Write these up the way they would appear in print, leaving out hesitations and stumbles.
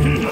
It's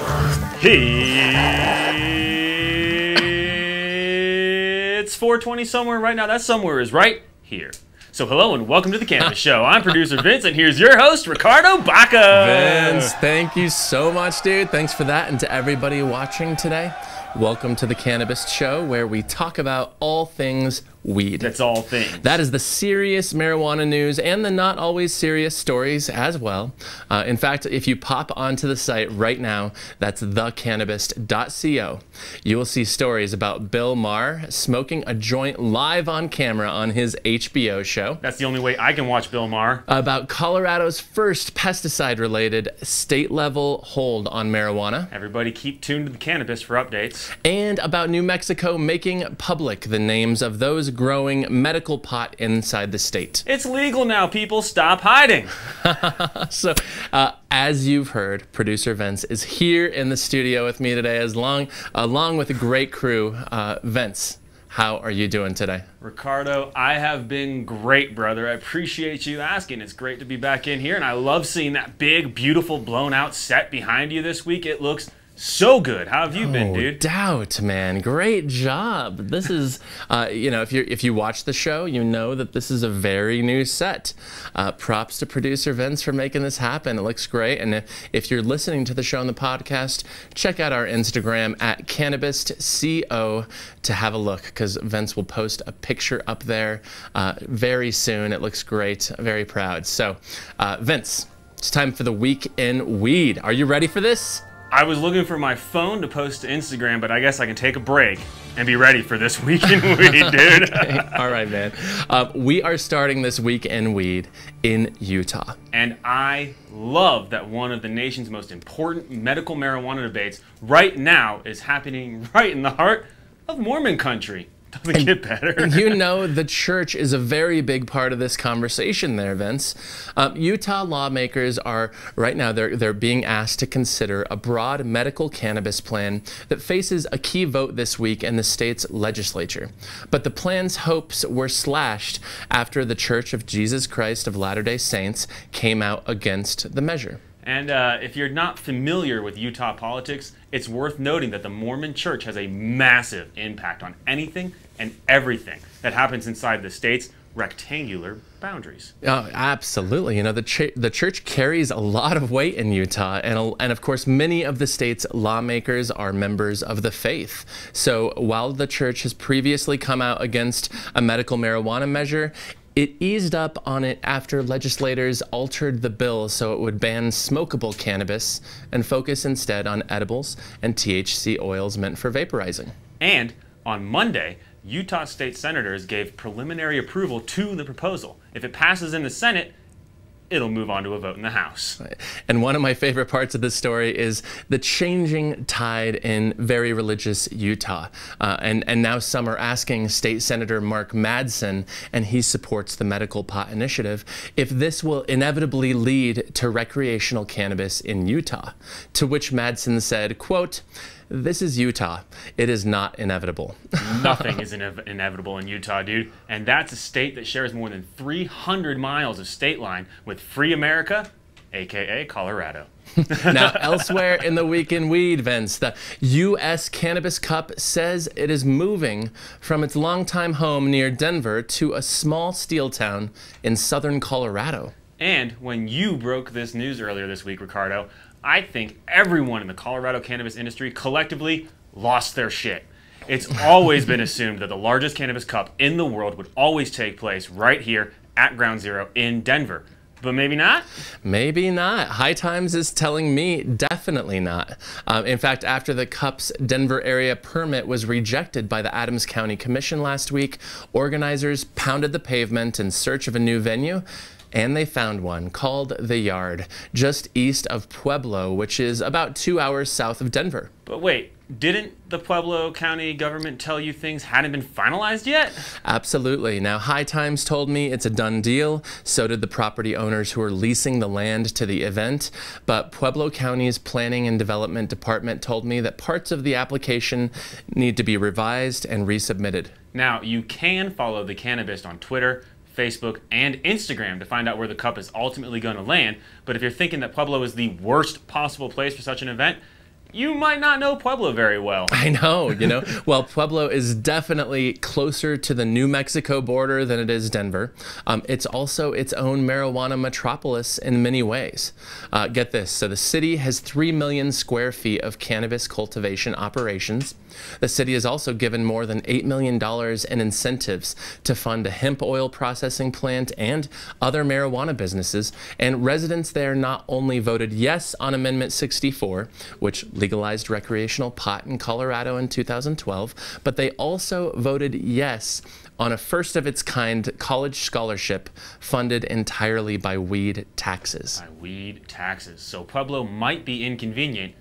4:20 somewhere right now. That somewhere is right here. So hello and welcome to the Cannabist Show. I'm producer Vince, and here's your host, Ricardo Baca. Vince, thank you so much, dude. Thanks for that. And to everybody watching today, welcome to the Cannabist Show, where we talk about all things weed. That's all things. That is the serious marijuana news and the not always serious stories as well. In fact, if you pop onto the site right now, that's thecannabist.co, you will see stories about Bill Maher smoking a joint live on camera on his HBO show. That's the only way I can watch Bill Maher. About Colorado's first pesticide-related state-level hold on marijuana. Everybody keep tuned to the Cannabist for updates. And about New Mexico making public the names of those growing medical pot inside the state. It's legal now, people. Stop hiding. So, as you've heard, producer Vince is here in the studio with me today, along with a great crew. Vince, how are you doing today? Ricardo, I have been great, brother. I appreciate you asking. It's great to be back in here, and I love seeing that big, beautiful, blown-out set behind you this week. It looks so good. How have you been, dude? No doubt, man. Great job. This is, you know, if you watch the show, you know that this is a very new set. Props to producer Vince for making this happen. It looks great. And if you're listening to the show on the podcast, check out our Instagram at Cannabist CEO to have a look, because Vince will post a picture up there very soon. It looks great. Very proud. So, Vince, it's time for the Week in Weed. Are you ready for this? I was looking for my phone to post to Instagram, but I guess I can take a break and be ready for this Week in Weed, dude. Okay. All right, man. We are starting this Week in Weed in Utah. And I love that one of the nation's most important medical marijuana debates right now is happening right in the heart of Mormon country. Doesn't get better. You know, the church is a very big part of this conversation there, Vince. Utah lawmakers are, right now, they're being asked to consider a broad medical cannabis plan that faces a key vote this week in the state's legislature. But the plan's hopes were slashed after the Church of Jesus Christ of Latter-day Saints came out against the measure. And if you're not familiar with Utah politics, it's worth noting that the Mormon Church has a massive impact on anything and everything that happens inside the state's rectangular boundaries. Oh, absolutely. You know, the church carries a lot of weight in Utah, and of course, many of the state's lawmakers are members of the faith. So while the church has previously come out against a medical marijuana measure, it eased up on it after legislators altered the bill so it would ban smokable cannabis and focus instead on edibles and THC oils meant for vaporizing. And on Monday, Utah state senators gave preliminary approval to the proposal. If it passes in the Senate, it'll move on to a vote in the House. And one of my favorite parts of this story is the changing tide in very religious Utah. And now some are asking State Senator Mark Madsen, and he supports the medical pot initiative, if this will inevitably lead to recreational cannabis in Utah. To which Madsen said, quote, "This is Utah. It is not inevitable." Nothing is inevitable in Utah, dude. And that's a state that shares more than 300 miles of state line with free America, a.k.a. Colorado. Now, elsewhere in the Week in Weed, Vince, the U.S. Cannabis Cup says it is moving from its longtime home near Denver to a small steel town in southern Colorado. And when you broke this news earlier this week, Ricardo, I think everyone in the Colorado cannabis industry collectively lost their shit. It's always been assumed that the largest cannabis cup in the world would always take place right here at Ground Zero in Denver. But maybe not? Maybe not. High Times is telling me definitely not. In fact, after the Cup's Denver area permit was rejected by the Adams County Commission last week, organizers pounded the pavement in search of a new venue. And they found one called The Yard, just east of Pueblo, which is about 2 hours south of Denver. But wait, didn't the Pueblo County government tell you things hadn't been finalized yet? Absolutely. Now, High Times told me it's a done deal. So did the property owners who are leasing the land to the event. But Pueblo County's Planning and Development Department told me that parts of the application need to be revised and resubmitted. Now, you can follow the Cannabist on Twitter, Facebook, and Instagram to find out where the cup is ultimately going to land. But if you're thinking that Pueblo is the worst possible place for such an event, you might not know Pueblo very well. I know, you know. Well, Pueblo is definitely closer to the New Mexico border than it is Denver. It's also its own marijuana metropolis in many ways. Get this. So the city has 3 million square feet of cannabis cultivation operations. The city has also given more than $8 million in incentives to fund a hemp oil processing plant and other marijuana businesses. And residents there not only voted yes on Amendment 64, which legalized recreational pot in Colorado in 2012, but they also voted yes on a first-of-its-kind college scholarship funded entirely by weed taxes. By weed taxes. So Pueblo might be inconvenient,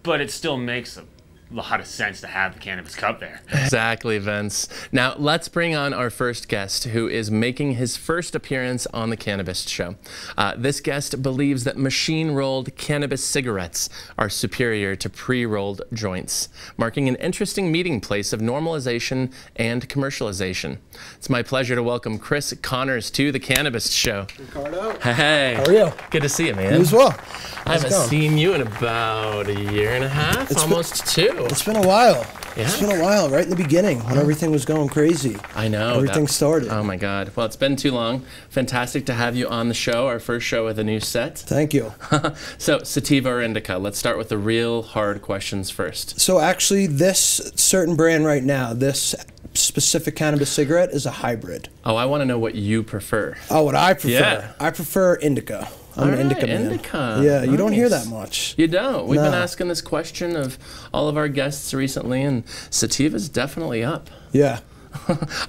but it still makes a lot of sense to have the Cannabis Cup there. Exactly, Vince. Now, let's bring on our first guest, who is making his first appearance on the Cannabist Show. This guest believes that machine-rolled cannabis cigarettes are superior to pre-rolled joints, marking an interesting meeting place of normalization and commercialization. It's my pleasure to welcome Chris Connors to the Cannabist Show. Ricardo. Hey. How are you? Good to see you, man. You as well. I haven't seen you in about a year and a half, almost two. It's been a while. Yeah. It's been a while, right in the beginning when everything was going crazy. I know. Everything started. Oh my God. Well, it's been too long. Fantastic to have you on the show, our first show with a new set. Thank you. So, sativa or indica? Let's start with the real hard questions first. So actually, this certain brand right now, this specific cannabis cigarette is a hybrid. Oh, I want to know what you prefer. Oh, what I prefer? Yeah. I prefer indica. I'm an indica man. Indica. Yeah, you Nice. don't hear that much. You don't. We've been No. asking this question of all of our guests recently, and sativa's definitely up. Yeah.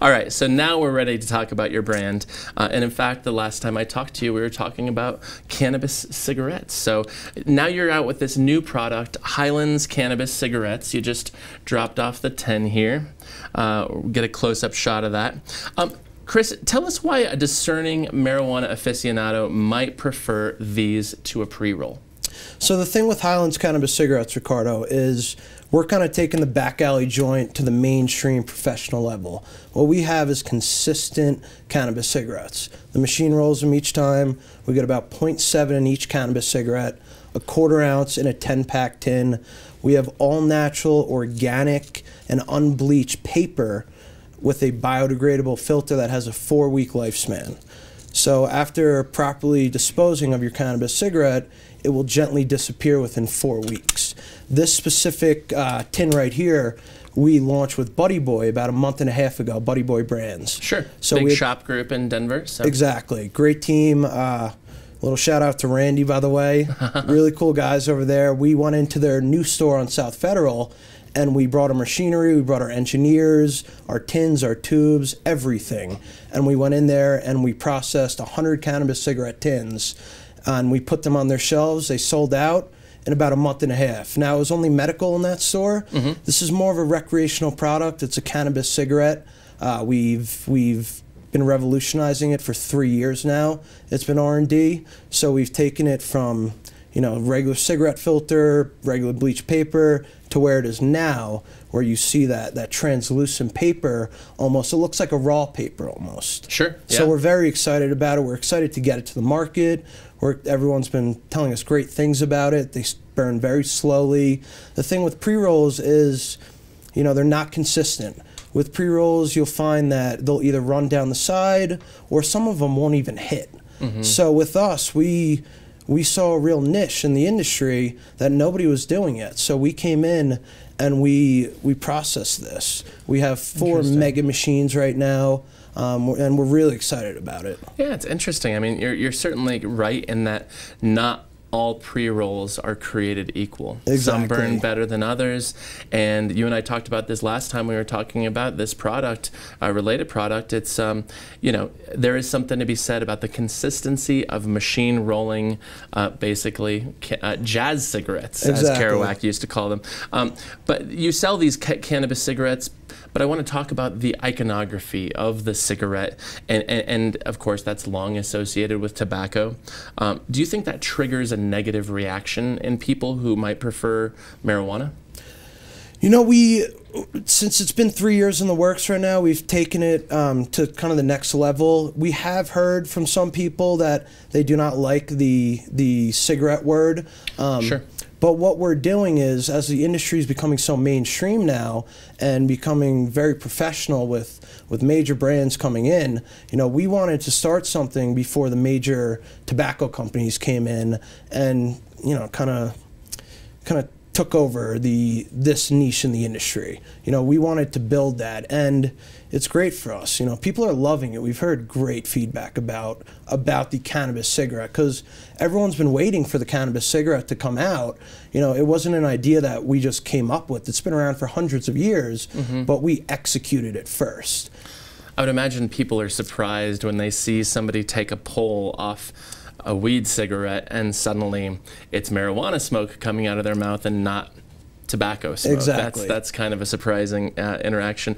All right, so now we're ready to talk about your brand. And in fact, the last time I talked to you, we were talking about cannabis cigarettes. So now you're out with this new product, Highlands Cannabis Cigarettes. You just dropped off the 10 here. Get a close-up shot of that. Chris, tell us why a discerning marijuana aficionado might prefer these to a pre-roll. So the thing with Highlands Cannabis Cigarettes, Ricardo, is we're kind of taking the back alley joint to the mainstream professional level. What we have is consistent cannabis cigarettes. The machine rolls them each time. We get about 0.7 in each cannabis cigarette, a 1/4 ounce in a 10-pack tin. We have all natural, organic, and unbleached paper with a biodegradable filter that has a 4-week lifespan. So after properly disposing of your cannabis cigarette, it will gently disappear within 4 weeks. This specific tin right here, we launched with Buddy Boy about a month and a half ago, Buddy Boy Brands. Sure, So big shop group in Denver. So. Exactly, great team. Little shout out to Randy, by the way. Really cool guys over there. We went into their new store on South Federal, and we brought our machinery, we brought our engineers, our tins, our tubes, everything. And we went in there and we processed 100 cannabis cigarette tins, and we put them on their shelves. They sold out in about a month and a half. Now, it was only medical in that store. This is more of a recreational product. It's a cannabis cigarette. We've been revolutionizing it for 3 years now. It's been R&D, so we've taken it from, you know, regular cigarette filter, regular bleach paper, to where it is now, where you see that translucent paper almost. It looks like a raw paper almost. Sure. So we're very excited about it. We're excited to get it to the market. Everyone's been telling us great things about it. They burn very slowly. The thing with pre-rolls is, you know, they're not consistent. With pre-rolls, you'll find that they'll either run down the side or some of them won't even hit. So with us, we saw a real niche in the industry that nobody was doing yet. So we came in and we processed this. We have 4 mega machines right now, and we're really excited about it. Yeah, it's interesting. I mean, you're certainly right in that not all pre-rolls are created equal. Exactly. Some burn better than others, and you and I talked about this last time we were talking about this product, a related product. It's, you know, there is something to be said about the consistency of machine rolling, basically jazz cigarettes, as Kerouac used to call them. But you sell these cannabis cigarettes, but I want to talk about the iconography of the cigarette, and of course that's long associated with tobacco. Do you think that triggers a negative reaction in people who might prefer marijuana? You know, since it's been 3 years in the works right now, we've taken it to kind of the next level. We have heard from some people that they do not like the cigarette word. Sure. But what we're doing is, as the industry is becoming so mainstream now and becoming very professional with major brands coming in, we wanted to start something before the major tobacco companies came in and, kind of took over this niche in the industry. We wanted to build that, and it's great for us. People are loving it. We've heard great feedback about the cannabis cigarette, because everyone's been waiting for the cannabis cigarette to come out. It wasn't an idea that we just came up with. It's been around for hundreds of years, but we executed it first. I would imagine people are surprised when they see somebody take a pull off a weed cigarette and suddenly it's marijuana smoke coming out of their mouth and not tobacco smoke. Exactly. That's kind of a surprising interaction.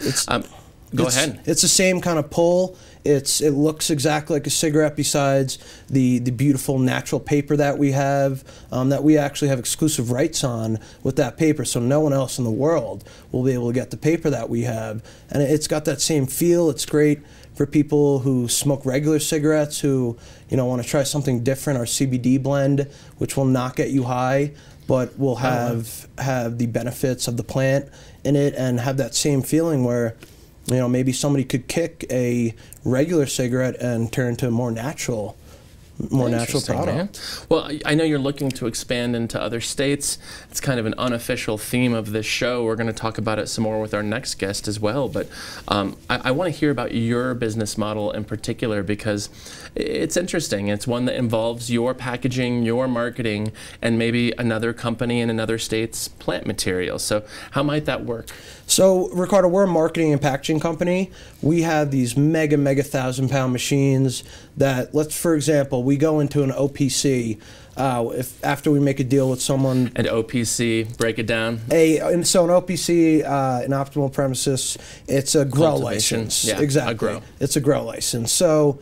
Go ahead. It's the same kind of pull. It looks exactly like a cigarette, besides the beautiful natural paper that we have, that we actually have exclusive rights on with that paper, so no one else in the world will be able to get the paper that we have. And it's got that same feel. It's great for people who smoke regular cigarettes, who want to try something different. Our CBD blend, which will not get you high, but will have the benefits of the plant in it, and have that same feeling where maybe somebody could kick a regular cigarette and turn into a more natural product. Man. Well, I know you're looking to expand into other states. It's kind of an unofficial theme of this show. We're going to talk about it some more with our next guest as well. But I want to hear about your business model in particular, because it's interesting. It's one that involves your packaging, your marketing, and maybe another company in another state's plant material. So how might that work? So, Ricardo, we're a marketing and packaging company. We have these mega 1,000-pound machines that, for example, we go into an OPC after we make a deal with someone. An OPC, break it down. So an OPC, an optimal premises, it's a grow license. Yeah, exactly. A grow. It's a grow license. So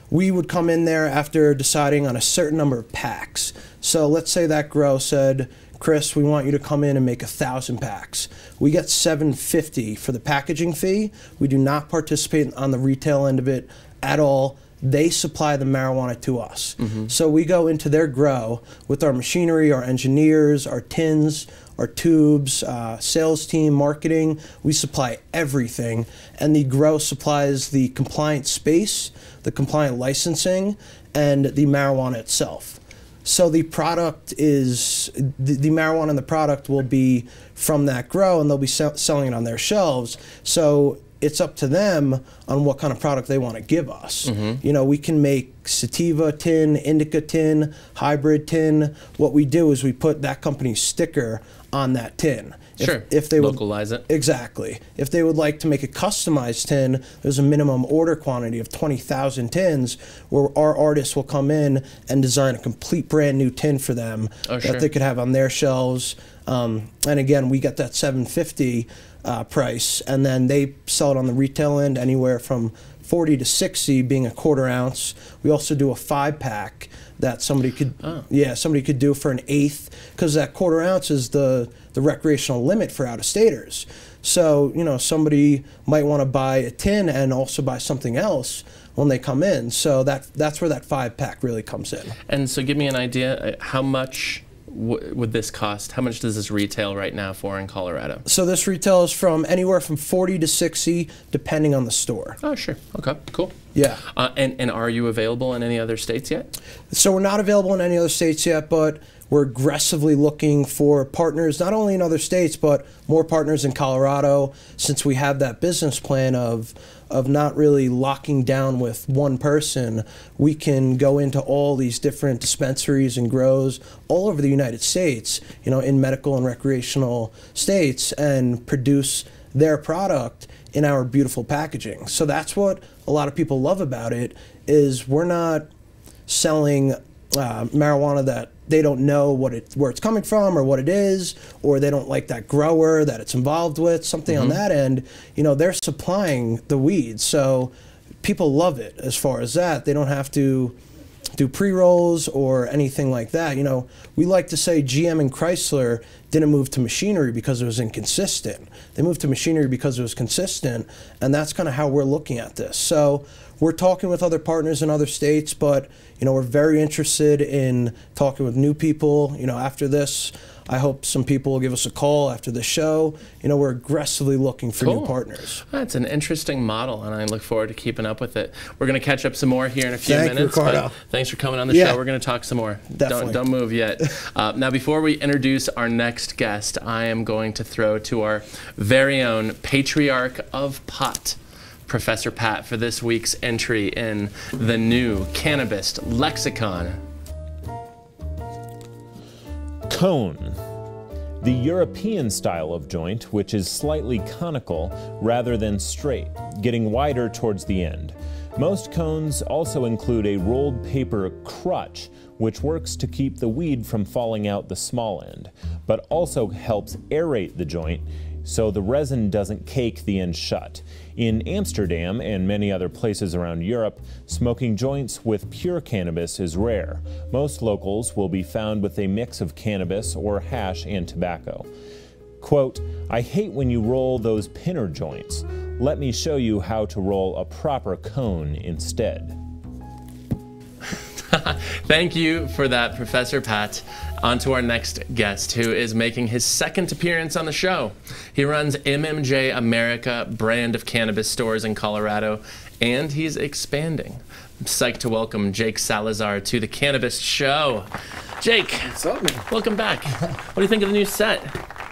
we would come in there after deciding on a certain number of packs. So let's say that grow said, Chris, we want you to come in and make 1,000 packs. We get $750 for the packaging fee. We do not participate on the retail end of it at all. They supply the marijuana to us. So we go into their grow with our machinery, our engineers, our tins, our tubes, sales team, marketing. We supply everything, and the grow supplies the compliant space, the compliant licensing, and the marijuana itself. So the product is, the marijuana and the product will be from that grow, and they'll be selling it on their shelves. So it's up to them on what kind of product they want to give us. We can make sativa tin, indica tin, hybrid tin. What we do is we put that company's sticker on that tin. If they localize it. Exactly. If they would like to make a customized tin, there's a minimum order quantity of 20,000 tins, where our artists will come in and design a complete brand new tin for them that they could have on their shelves. And again, we get that $750 price, and then they sell it on the retail end anywhere from 40 to 60, being a quarter ounce. We also do a 5-pack that somebody could do for an eighth, because that quarter ounce is the recreational limit for out-of-staters. So somebody might want to buy a tin and also buy something else when they come in. So that's where that 5-pack really comes in. And so give me an idea, how much would this cost? How much does this retail right now for in Colorado? So this retails from anywhere from 40 to 60, depending on the store. Oh, sure. Okay, cool. Yeah. And are you available in any other states yet? So we're not available in any other states yet, but we're aggressively looking for partners, not only in other states, but more partners in Colorado, since we have that business plan of not really locking down with one person. We can go into all these different dispensaries and grows all over the United States, in medical and recreational states, and produce their product in our beautiful packaging. So that's what a lot of people love about it, is we're not selling marijuana that they don't know where it's coming from or what it is, or they don't like that grower that it's involved with, something on that end. They're supplying the weeds, so people love it as far as that. They don't have to do pre-rolls or anything like that. We like to say GM and Chrysler didn't move to machinery because it was inconsistent. They moved to machinery because it was consistent, and that's kind of how we're looking at this. So we're talking with other partners in other states, but we're very interested in talking with new people. After this, I hope some people will give us a call after the show. You know, we're aggressively looking for new partners. That's an interesting model, and I look forward to keeping up with it. We're going to catch up some more here in a few minutes. Thank you, Ricardo. But thanks for coming on the show. We're going to talk some more. Definitely. Don't move yet. Now, before we introduce our next guest, I am going to throw to our very own patriarch of pot, Professor Pat, for this week's entry in the new Cannabist lexicon. Cone. The European style of joint, which is slightly conical rather than straight, getting wider towards the end. Most cones also include a rolled paper crutch, which works to keep the weed from falling out the small end, but also helps aerate the joint so the resin doesn't cake the end shut. In Amsterdam and many other places around Europe, smoking joints with pure cannabis is rare. Most locals will be found with a mix of cannabis or hash and tobacco. Quote, I hate when you roll those pinner joints. Let me show you how to roll a proper cone instead. Thank you for that, Professor Pat. On to our next guest, who is making his second appearance on the show. He runs MMJ America brand of cannabis stores in Colorado, and he's expanding. I'm psyched to welcome Jake Salazar to the Cannabist Show. Jake, what's up, man? Welcome back. What do you think of the new set?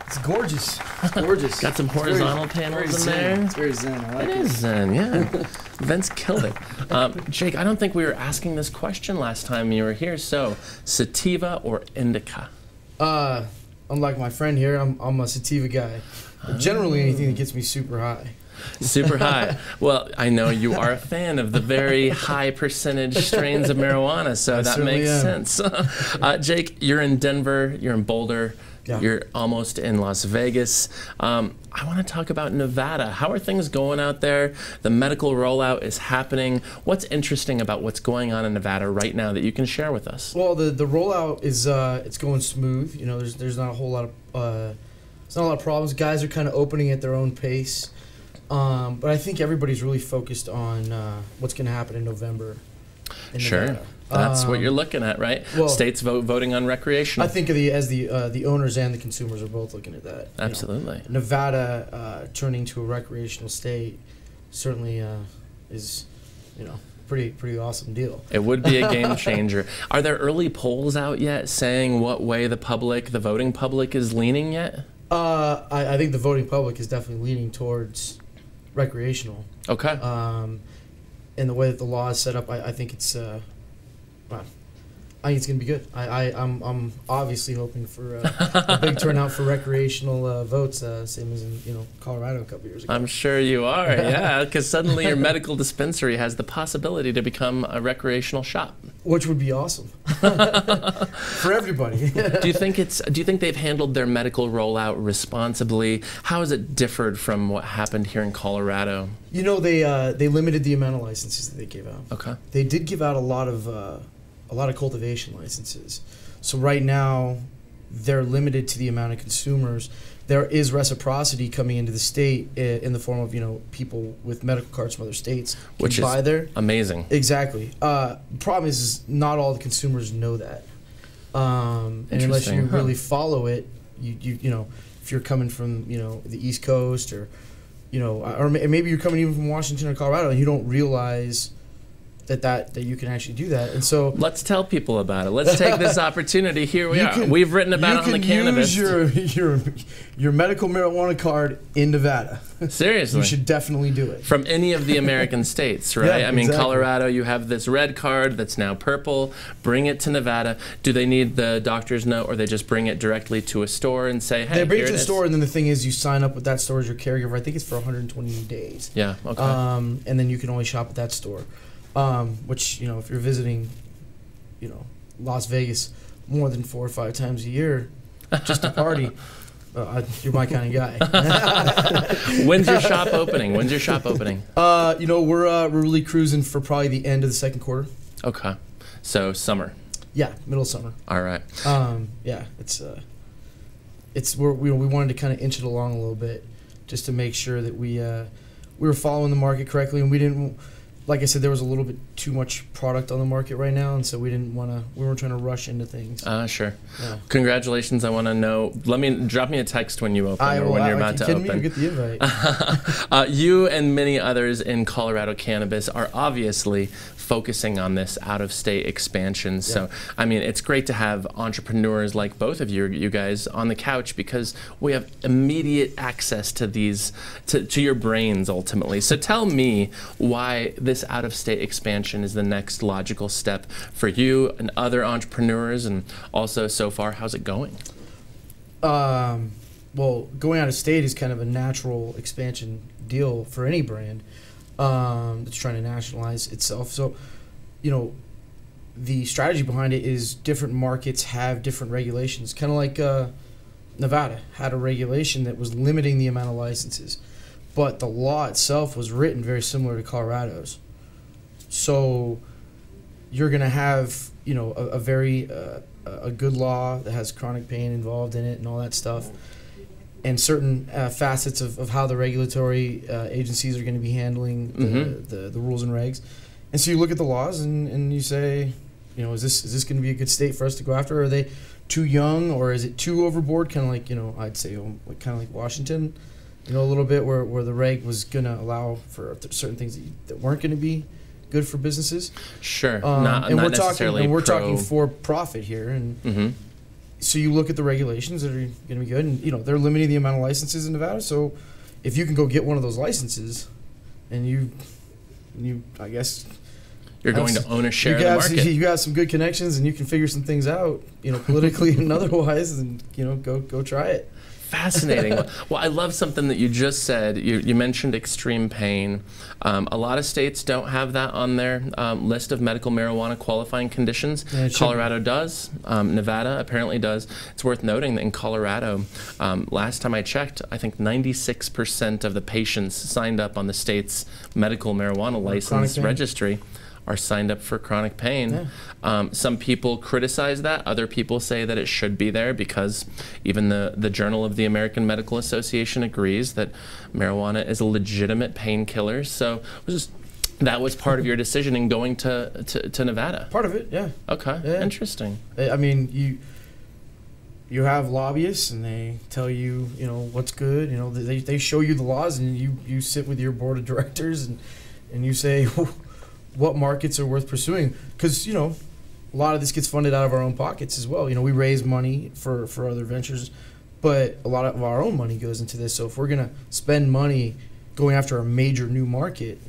It's gorgeous. It's gorgeous. Got some horizontal panels in there. It's very zen. I like it. It is zen, yeah. Vince killed it. Jake, I don't think we were asking this question last time you were here. So, sativa or indica? Unlike my friend here, I'm a sativa guy. But generally, anything that gets me super high. Super high. Well, I know you are a fan of the very high percentage strains of marijuana, so that makes sense. Jake, you're in Denver, you're in Boulder, you're almost in Las Vegas. I want to talk about Nevada. How are things going out there? The medical rollout is happening. What's interesting about what's going on in Nevada right now that you can share with us? Well, the rollout is it's going smooth. You know, there's not a whole lot of there's not a lot of problems. Guys are kind of opening at their own pace. But I think everybody's really focused on what's going to happen in November. Sure. That's what you're looking at, right? Well, states voting on recreational. I think of the owners and the consumers are both looking at that. Absolutely. You know, Nevada turning to a recreational state certainly is, you know, pretty awesome deal. It would be a game changer. Are there early polls out yet saying what way the voting public is leaning yet? I think the voting public is definitely leaning towards recreational. Okay. And the way that the law is set up, I think it's well, I think it's gonna be good. I'm obviously hoping for a big turnout for recreational votes, same as in Colorado a couple years ago. I'm sure you are, yeah, because suddenly your medical dispensary has the possibility to become a recreational shop, which would be awesome for everybody. Do you think they've handled their medical rollout responsibly? How has it differed from what happened here in Colorado? You know, they limited the amount of licenses that they gave out. Okay. They did give out a lot of cultivation licenses. So right now, they're limited to the amount of consumers. There is reciprocity coming into the state in the form of people with medical cards from other states which buy is there. Amazing. Exactly. The problem is not all the consumers know that, and unless you really follow it, you know, if you're coming from the East Coast or maybe you're coming even from Washington or Colorado and you don't realize that you can actually do that. And so let's tell people about it. Let's take this opportunity. Here we are. We've written about it on the Cannabist. You can use your medical marijuana card in Nevada. Seriously. You should definitely do it. From any of the American states, right? Yeah, I mean, exactly. Colorado, you have this red card that's now purple. Bring it to Nevada. Do they need the doctor's note, or they just bring it directly to a store and say, hey, they bring it to the store, and then the thing is you sign up with that store as your caregiver. I think it's for 120 days. Yeah, okay. And then you can only shop at that store. Which, if you're visiting, Las Vegas more than 4 or 5 times a year just to party, you're my kind of guy. When's your shop opening? We're really cruising for probably the end of the second quarter. Okay. So summer. Yeah, middle of summer. All right. Yeah, we wanted to kind of inch it along a little bit just to make sure that we were following the market correctly, and we didn't. like I said, there was a little bit too much product on the market right now, and so we weren't trying to rush into things. Sure. Yeah. Congratulations. I want to know. Drop me a text when you open or when you're about to open. You get the invite. You and many others in Colorado cannabis are obviously focusing on this out-of-state expansion. So, I mean, it's great to have entrepreneurs like both of you guys on the couch, because we have immediate access to these, to your brains ultimately. So tell me why this out-of-state expansion is the next logical step for you and other entrepreneurs, and also so far, how's it going? Well, going out of state is kind of a natural expansion deal for any brand that's trying to nationalize itself. So, you know, the strategy behind it is different markets have different regulations. Kind of like Nevada had a regulation that was limiting the amount of licenses, but the law itself was written very similar to Colorado's. So you're going to have, you know, a very a good law that has chronic pain involved in it and all that stuff, and certain facets of how the regulatory agencies are going to be handling the rules and regs. And so you look at the laws and you say, you know, is this going to be a good state for us to go after? Are they too young, or is it too overboard? Kind of like, you know, I'd say kind of like Washington, you know, a little bit where the reg was going to allow for certain things that weren't going to be good for businesses. Sure. And we're pro- talking for profit here, and so you look at the regulations that are going to be good, and you know they're limiting the amount of licenses in Nevada. So if you can go get one of those licenses, and you I guess you're going to own a share of the market. You got some good connections, and you can figure some things out, you know, politically and otherwise, and you know, go try it. Fascinating. Well, I love something that you just said. You mentioned extreme pain. A lot of states don't have that on their list of medical marijuana qualifying conditions. Yeah, Colorado does. Nevada apparently does. It's worth noting that in Colorado, last time I checked, I think 96% of the patients signed up on the state's medical marijuana license registry are signed up for chronic pain. Yeah. Some people criticize that. Other people say that it should be there because even the Journal of the American Medical Association agrees that marijuana is a legitimate painkiller. So that was part of your decision in going to Nevada? Part of it, yeah. Okay, yeah. Interesting. I mean, you have lobbyists, and they tell you, you know, what's good. You know, they show you the laws, and you sit with your board of directors, and you say, what markets are worth pursuing, because you know a lot of this gets funded out of our own pockets as well. You know, we raise money for other ventures, but a lot of our own money goes into this. So if we're gonna spend money going after a major new market,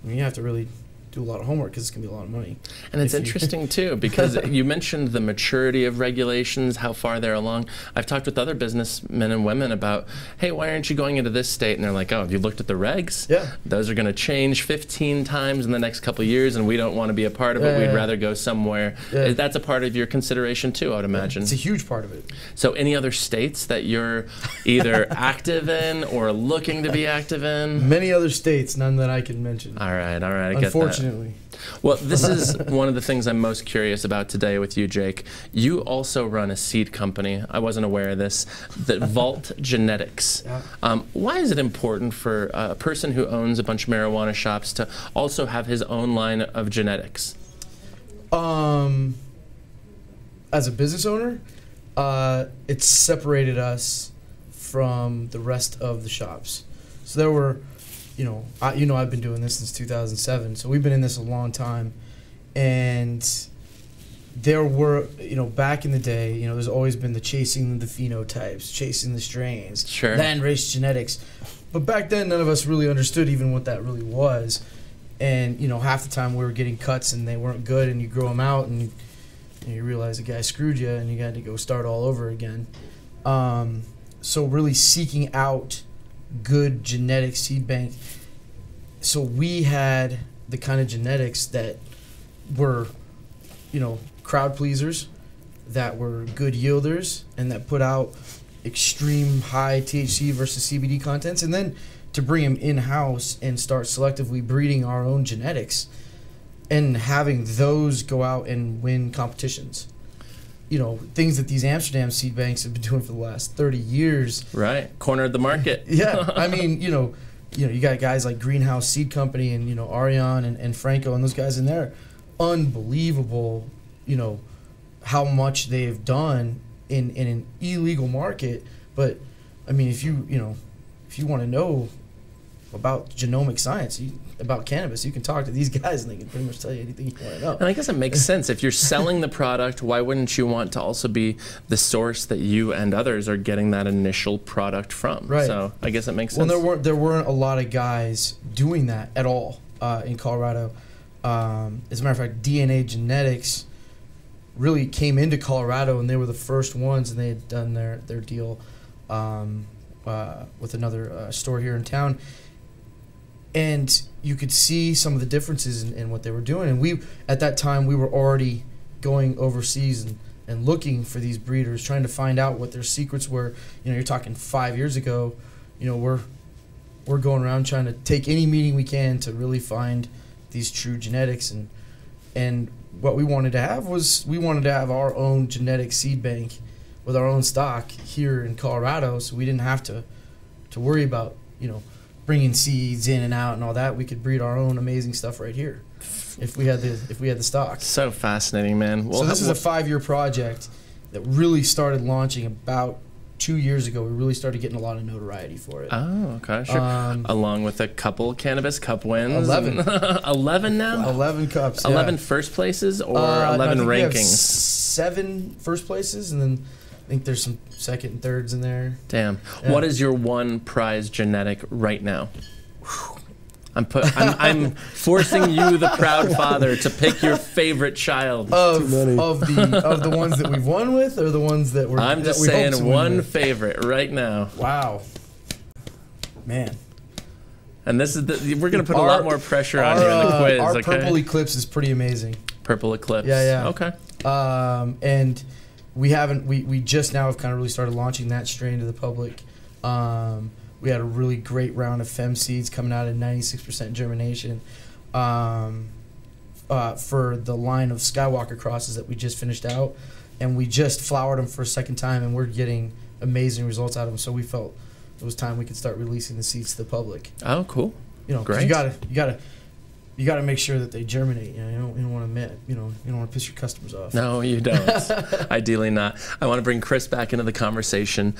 I mean, you have to really do a lot of homework, because it's going to be a lot of money. And it's interesting, too, because you mentioned the maturity of regulations, how far they're along. I've talked with other businessmen and women about, hey, why aren't you going into this state? And they're like, oh, have you looked at the regs? Yeah. Those are going to change 15 times in the next couple of years, and we don't want to be a part of it. We'd rather go somewhere. Yeah. That's a part of your consideration, too, I would imagine. It's a huge part of it. So any other states that you're either active in or looking to be active in? Many other states, none that I can mention. All right, I get that. Unfortunately. Well, this is one of the things I'm most curious about today with you, Jake. You also run a seed company. I wasn't aware of this. That Vault Genetics. Yeah. Why is it important for a person who owns a bunch of marijuana shops to also have his own line of genetics? As a business owner, it separated us from the rest of the shops. So there were, I've been doing this since 2007, so we've been in this a long time. And there were, back in the day, there's always been the chasing the phenotypes, chasing the strains, sure, land race genetics. But back then, none of us really understood even what that really was. And, half the time we were getting cuts and they weren't good, and you grow them out and you realize the guy screwed you and you got to go start all over again. So really seeking out good genetic seed bank. So we had the kind of genetics that were, crowd pleasers, that were good yielders, and that put out extreme high THC versus CBD contents, and then to bring them in-house and start selectively breeding our own genetics and having those go out and win competitions. Things that these Amsterdam seed banks have been doing for the last 30 years. Right. Cornered the market. Yeah. I mean, you know, you got guys like Greenhouse Seed Company and, you know, Ariane and Franco and those guys in there. Unbelievable, you know, how much they've done in an illegal market. But I mean, if you want to know about genomic science, about cannabis, you can talk to these guys and they can pretty much tell you anything you want to know. And I guess it makes sense. If you're selling the product, why wouldn't you want to also be the source that you and others are getting that initial product from? Right. So I guess it makes sense. Well, there weren't a lot of guys doing that at all in Colorado. As a matter of fact, DNA Genetics really came into Colorado, and they were the first ones, and they had done their deal with another store here in town. And you could see some of the differences in what they were doing. And we, at that time, we were already going overseas and looking for these breeders, trying to find out what their secrets were. You know, you're talking 5 years ago. You know, we're going around trying to take any meeting we can to really find these true genetics. And what we wanted to have was, we wanted to have our own genetic seed bank with our own stock here in Colorado, so we didn't have to worry about, you know, bringing seeds in and out and all that. We could breed our own amazing stuff right here if we had the stock. So fascinating, man. Well, so this is a 5-year project that really started launching about 2 years ago. We really started getting a lot of notoriety for it. Oh, okay, sure. Along with a couple Cannabis Cup wins. 11. 11 now? 11 cups, 11 yeah. first places or No, 11 I think we have rankings? 7 first places, and then I think there's some second and thirds in there. Damn. Yeah. What is your one prize genetic right now? I'm forcing you, the proud father, to pick your favorite child. Of the ones that we've won with, or the ones that we're. I'm just saying one favorite right now. Wow. Man. And this is we're gonna put a lot more pressure on you in the quiz. Our okay? Purple Eclipse is pretty amazing. Purple Eclipse. Yeah, yeah. Okay. And we just now have kind of really started launching that strain to the public. We had a really great round of fem seeds coming out at 96% germination for the line of Skywalker crosses that we just finished out, and we just flowered them for a second time, and we're getting amazing results out of them. So we felt it was time we could start releasing the seeds to the public. Oh, cool. You know, 'cause you gotta make sure that they germinate. You know, you don't want to you don't want to piss your customers off. No, you don't. Ideally not. I want to bring Chris back into the conversation.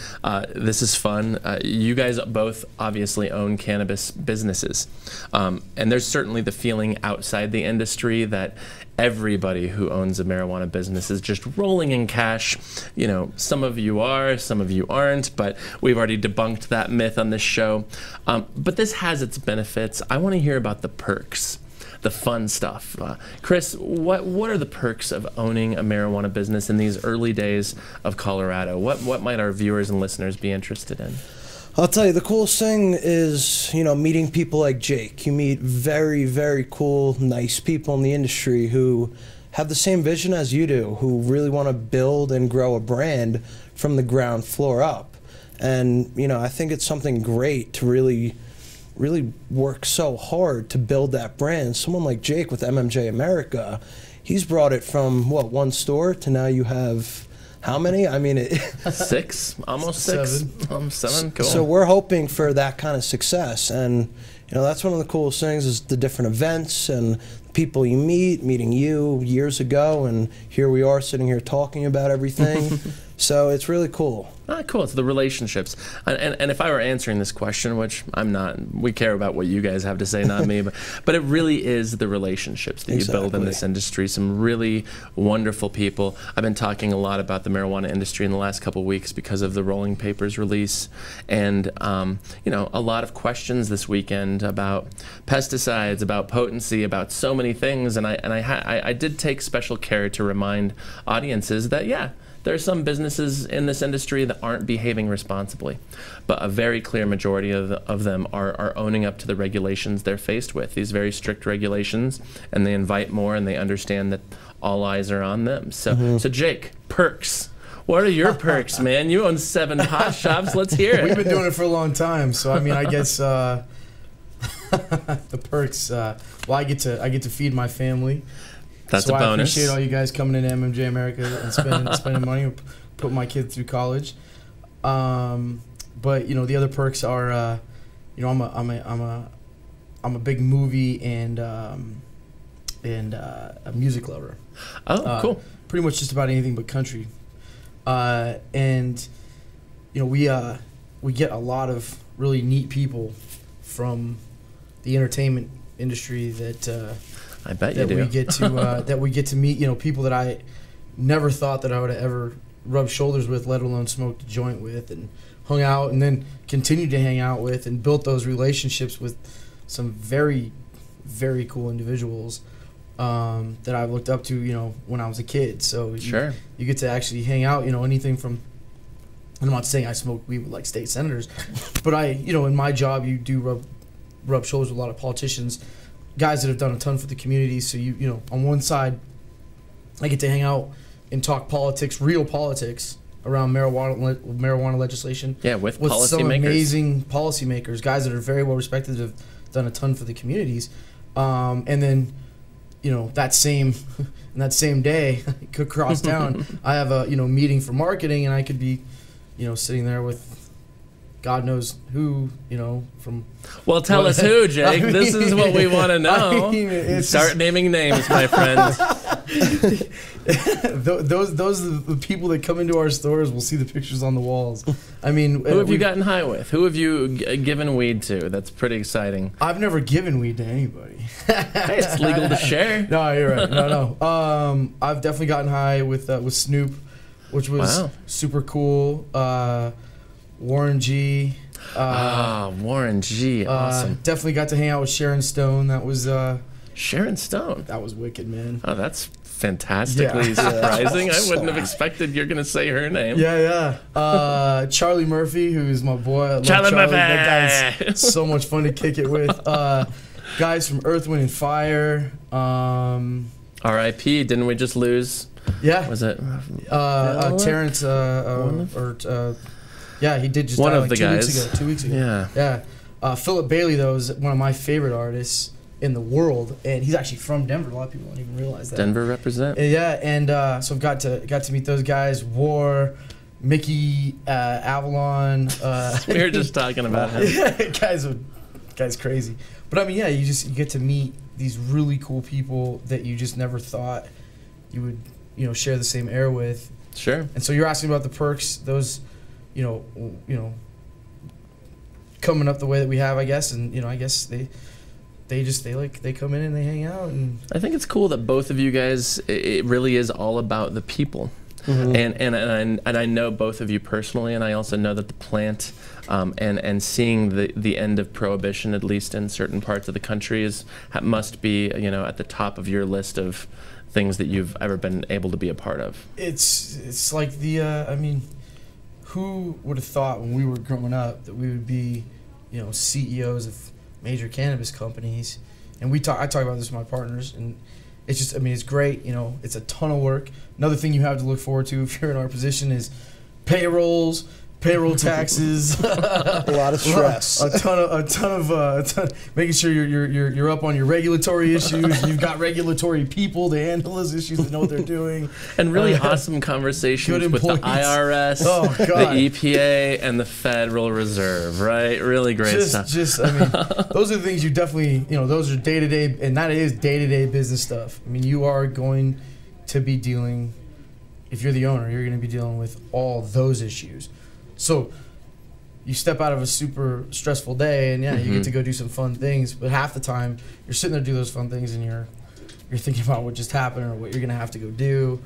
This is fun. You guys both obviously own cannabis businesses, and there's certainly the feeling outside the industry that everybody who owns a marijuana business is just rolling in cash. You know, some of you are, some of you aren't, but we've already debunked that myth on this show. But this has its benefits. I want to hear about the perks, the fun stuff. Chris, what are the perks of owning a marijuana business in these early days of Colorado? What might our viewers and listeners be interested in? I'll tell you, the coolest thing is, you know, meeting people like Jake. You meet very, very cool, nice people in the industry who have the same vision as you do, who really want to build and grow a brand from the ground floor up. And, you know, I think it's something great to really work so hard to build that brand. Someone like Jake with MMJ America, he's brought it from, what, one store to now you have... How many? I mean, 6, almost 6, 7. Cool. So we're hoping for that kind of success, and you know that's one of the coolest things is the different events and the people you meeting you years ago, and here we are sitting here talking about everything. So it's really cool. Ah, cool. It's the relationships. And if I were answering this question, which I'm not, we care about what you guys have to say, not me, but it really is the relationships that you build in this industry. Some really wonderful people. I've been talking a lot about the marijuana industry in the last couple of weeks because of the Rolling Papers release, and you know, a lot of questions this weekend about pesticides, about potency, about so many things, and I did take special care to remind audiences that, yeah, there are some businesses in this industry that aren't behaving responsibly, but a very clear majority of them are owning up to the regulations they're faced with, these very strict regulations, and they invite more, and they understand that all eyes are on them. So, so Jake, perks. What are your perks, man? You own 7 pot shops. Let's hear it. We've been doing it for a long time, so I mean, I guess the perks. Well, I get to feed my family. That's so a bonus. I appreciate all you guys coming into MMJ America and spending money, putting my kid through college. But you know, the other perks are, you know, I'm a big movie and a music lover. Oh, cool. Pretty much just about anything but country. And you know, we get a lot of really neat people from the entertainment industry that I bet you do. we get to that we get to meet. You know, people that I never thought that I would ever rub shoulders with, let alone smoked a joint with, and hung out, and then continued to hang out with, and built those relationships with some very, very cool individuals that I've looked up to, you know, when I was a kid. So Sure. you get to actually hang out, you know, anything from, and I'm not saying I smoke weed with like state senators, but I, you know, in my job, you do rub shoulders with a lot of politicians, guys that have done a ton for the community. So you know, on one side, I get to hang out and talk politics, real politics around marijuana legislation. Yeah, with some policymakers. amazing policymakers, guys that are very well respected, have done a ton for the communities, and then, you know, that same day, could cross town. I have a, you know, meeting for marketing, and I could be, you know, sitting there with God knows who, you know, from. Well, tell us who, Jake. This is what we want to know. I mean, Start naming names, my friend. those are the people that come into our stores. Will see the pictures on the walls. I mean, Who have you gotten high with? Who have you given weed to? That's pretty exciting. I've never given weed to anybody. Hey, it's legal to share. No, you're right. No. I've definitely gotten high with Snoop, which was super cool. Warren G. Warren G. Awesome. Definitely got to hang out with Sharon Stone. That was Sharon Stone. that was wicked, man. Oh, that's fantastically surprising. I wouldn't have expected you're going to say her name. Yeah. Charlie Murphy, who's my boy. I love Charlie Murphy. That guy's so much fun to kick it with. Guys from Earth, Wind, and Fire. R.I.P. Didn't we just lose? Yeah. Was it? Terrence. Yeah, he did just One die of like the 2 guys. weeks ago. 2 weeks ago. Yeah. Yeah. Philip Bailey, though, is one of my favorite artists in the world, and he's actually from Denver. A lot of people don't even realize that. Denver represent. Yeah, and so I've got to meet those guys. War, Mickey, Avalon. We were just talking about him. guy's crazy. But I mean, yeah, you get to meet these really cool people that you just never thought you would, you know, share the same air with. Sure. And so you're asking about the perks, those, you know, coming up the way that we have, I guess, and you know, I guess they come in and they hang out. And I think it's cool that both of you guys, it really is all about the people. Mm-hmm. And I know both of you personally, and I also know that the plant and seeing the end of prohibition, at least in certain parts of the country, must be, you know, at the top of your list of things that you've ever been able to be a part of. It's like the I mean, who would have thought when we were growing up that we would be, you know, CEOs of major cannabis companies? And I talk about this with my partners, and it's just, I mean, it's great. You know, it's a ton of work. Another thing you have to look forward to if you're in our position is payrolls, payroll taxes, a lot of stress, a ton of making sure you're up on your regulatory issues. You've got regulatory people to handle those issues, that know what they're doing, and really awesome conversations with the IRS, the EPA, and the Federal Reserve. Right, really great stuff. I mean, those are the things you definitely, you know, those are day to day, and that is day to day business stuff. I mean, you are going to be dealing, if you're the owner, you're going to be dealing with all those issues. So you step out of a super stressful day, and you get to go do some fun things. But half the time, you're sitting there do those fun things, and you're thinking about what just happened or what you're gonna have to go do.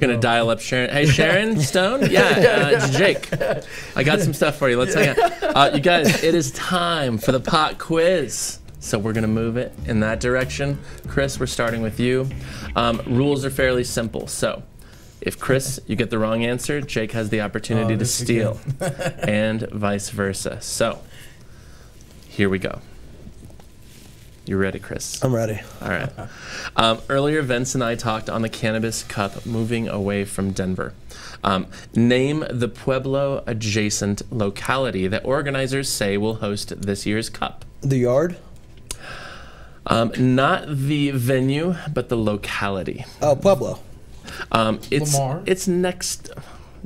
Gonna dial up Sharon. Hey, Sharon Stone. Yeah, Jake. I got some stuff for you. Let's hang out. You guys, it is time for the pot quiz. So we're gonna move it in that direction. Chris, we're starting with you. Rules are fairly simple. So if Chris, you get the wrong answer, Jake has the opportunity to steal, and vice versa. So, here we go. You ready, Chris? I'm ready. All right. Earlier, Vince and I talked on the Cannabis Cup moving away from Denver. Name the Pueblo-adjacent locality that organizers say will host this year's Cup. The Yard? Not the venue, but the locality. Oh, Pueblo. Lamar. It's next.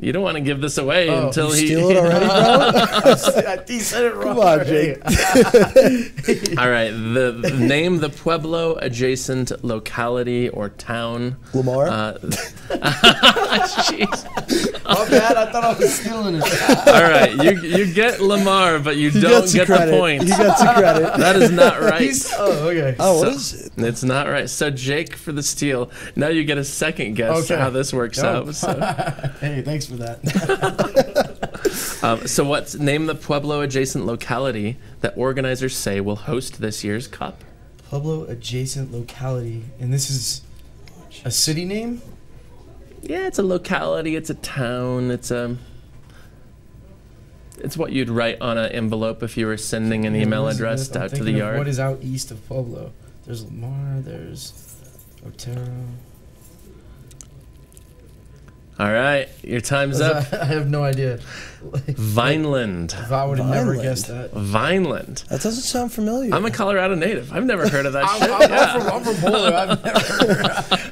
You don't want to give this away until he steal it already, bro. He said it wrong. Come on, Jake. All right, name the Pueblo adjacent locality or town. Lamar. Jeez. Oh, bad. I thought I was stealing it. All right, you get Lamar, but you don't get the point. He got some credit. That is not right. Okay. Oh, what is it? It's not right. So Jake for the steal. Now you get a second guess how this works out. So. Hey, thanks for that. So name the Pueblo adjacent locality that organizers say will host this year's Cup. Pueblo adjacent locality, and this is a city name? Yeah, it's a locality, it's a town, it's what you'd write on an envelope if you were sending an email address out to the yard. What is out east of Pueblo? There's Lamar, there's Otero. All right, your time's up. I have no idea. Vineland. I would have never guessed that. Vineland. That doesn't sound familiar. I'm a Colorado native. I've never heard of that shit. I'm from Boulder.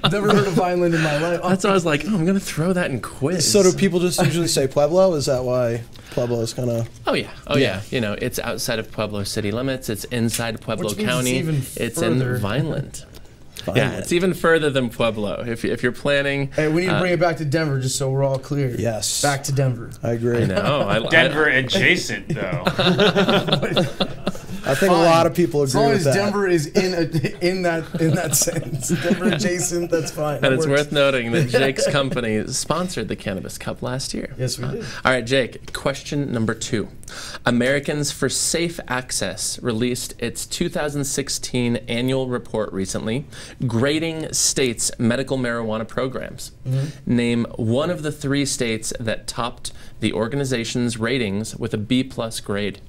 I've never heard of Vineland in my life. That's why I was like, I'm going to throw that in quiz. So do people just usually say Pueblo? Is that why Pueblo is kind of... Oh, yeah. You know, it's outside of Pueblo city limits. It's inside Pueblo County. It's in Vineland. Yeah, it's even further than Pueblo. If you're planning... Hey, we need to bring it back to Denver just so we're all clear. Yes. Back to Denver. I agree. I know. Denver adjacent, though. I think a lot of people agree with that. As long as Denver is in that sentence. Denver adjacent, that's fine. And it's worth noting that Jake's company sponsored the Cannabis Cup last year. Yes, we did. All right, Jake, question number 2. Americans for Safe Access released its 2016 annual report recently, grading states' medical marijuana programs. Name one of the 3 states that topped the organization's ratings with a B+ grade.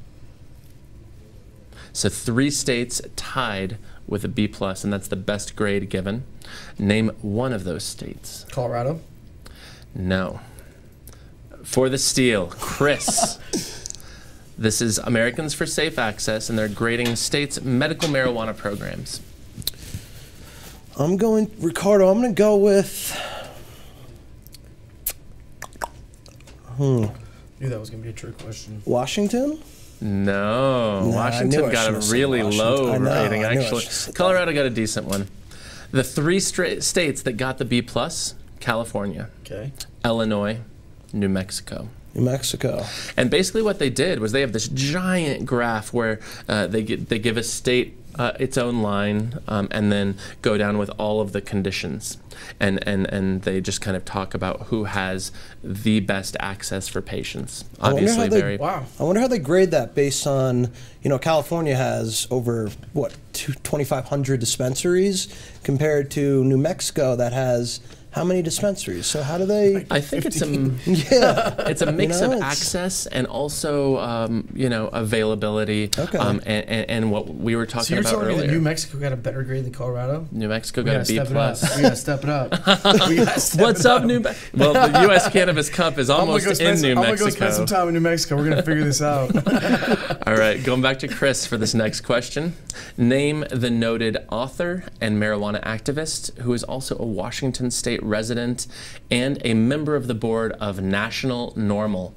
So 3 states tied with a B+, and that's the best grade given. Name one of those states. Colorado? No. For the steal, Chris. This is Americans for Safe Access, and they're grading states' medical marijuana programs. Ricardo, I'm going to go with... Knew that was going to be a trick question. Washington? No, Washington got a really low rating, actually. Colorado got a decent one. The 3 states that got the B+, California, Illinois, New Mexico. New Mexico. And basically what they did was they have this giant graph where they give a state its own line and then go down with all of the conditions. And they just kind of talk about who has the best access for patients. Obviously, I wonder how they grade that based on, California has over, 2,500 dispensaries compared to New Mexico that has how many dispensaries? So how do they? I think it's a mix of access and also availability. Okay. And what we were talking about earlier. So you're telling me that New Mexico got a better grade than Colorado? New Mexico got a B+. We gotta step it up. What's up, New Mexico? Well, the U.S. Cannabis Cup is almost in New Mexico. I'm gonna go spend some time in New Mexico. We're gonna figure this out. All right, going back to Chris for this next question. Name the noted author and marijuana activist who is also a Washington State resident and a member of the board of National Normal,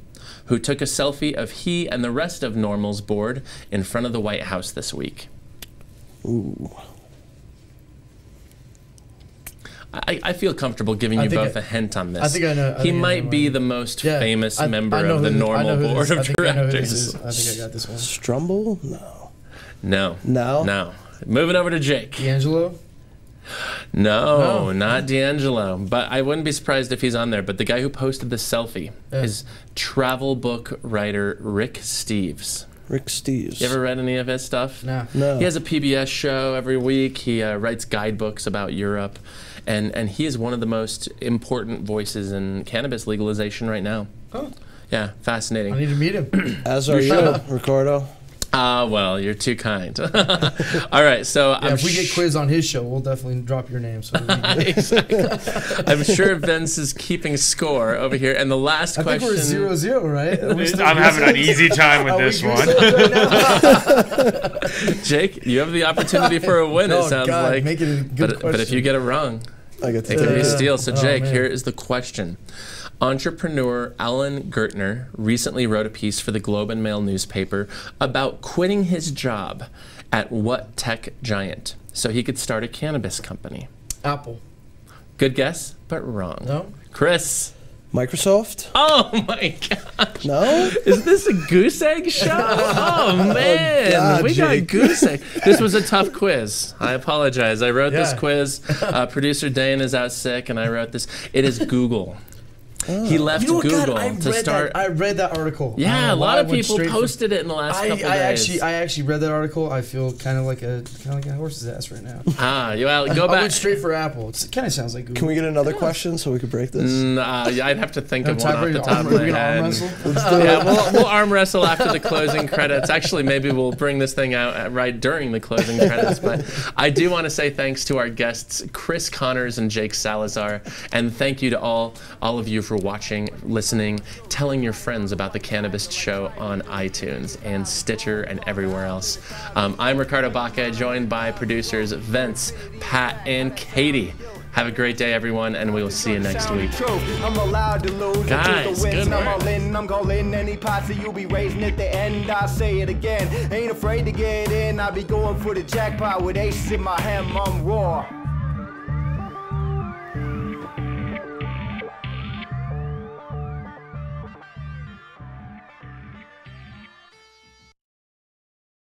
who took a selfie of he and the rest of Normal's board in front of the White House this week. Ooh. I feel comfortable giving you both a hint on this. I think I know. He might be the most famous member of the Normal board of directors. I think I got this one. Strumble? No. No. Moving over to Jake. D'Angelo? No, not D'Angelo. But I wouldn't be surprised if he's on there. But the guy who posted the selfie is travel book writer Rick Steves. Rick Steves. You ever read any of his stuff? No. He has a PBS show every week. He writes guidebooks about Europe. And he is one of the most important voices in cannabis legalization right now. Oh. Yeah, fascinating. I need to meet him. As are you, Ricardo. Well, you're too kind. All right, so if we get quiz on his show, we'll definitely drop your name. So exactly. I'm sure Vince is keeping score over here. And the last question. I think we're 0-0, right? I'm having an easy time with this one. Jake, you have the opportunity for a win, it sounds like. Make it a good question. But if you get it wrong, it can be a steal. So Jake, here is the question. Entrepreneur Alan Gertner recently wrote a piece for the Globe and Mail newspaper about quitting his job at what tech giant so he could start a cannabis company? Apple. Good guess, but wrong. No? Chris. Microsoft? Oh my gosh. No? Is this a goose egg show? Oh man, God, we Jake. got goose egg. This was a tough quiz. I apologize. I wrote this Yeah. quiz. Producer Dane is out sick, and I wrote this. It is Google. He left You know what, Google God, to start. I read that article. I Yeah, don't a know lot why of I went people straight for- posted it in the last couple days. I actually read that article. I feel kind of like a horse's ass right now. Well, go I back. went straight for Apple. It kind of sounds like Google. Can we get another question so we could break this? I'd have to think of Time one off for the you to top of arm- my we can arm head. wrestle? Yeah, we'll arm wrestle after the closing credits. Actually, maybe we'll bring this thing out right during the closing credits. But I do want to say thanks to our guests, Chris Connors and Jake Salazar, and thank you to all of you for watching, listening, telling your friends about the Cannabist Show on iTunes and Stitcher and everywhere else. I'm Ricardo Baca, joined by producers Vince, Pat, and Katie. Have a great day, everyone, and we will see you next week. I'm allowed to lose. Guys, good I'm work. all in, I'm calling any posse you'll be raising at the end. I say it again. Ain't afraid to get in. I'll be going for the jackpot with aces in my hand. I'm raw.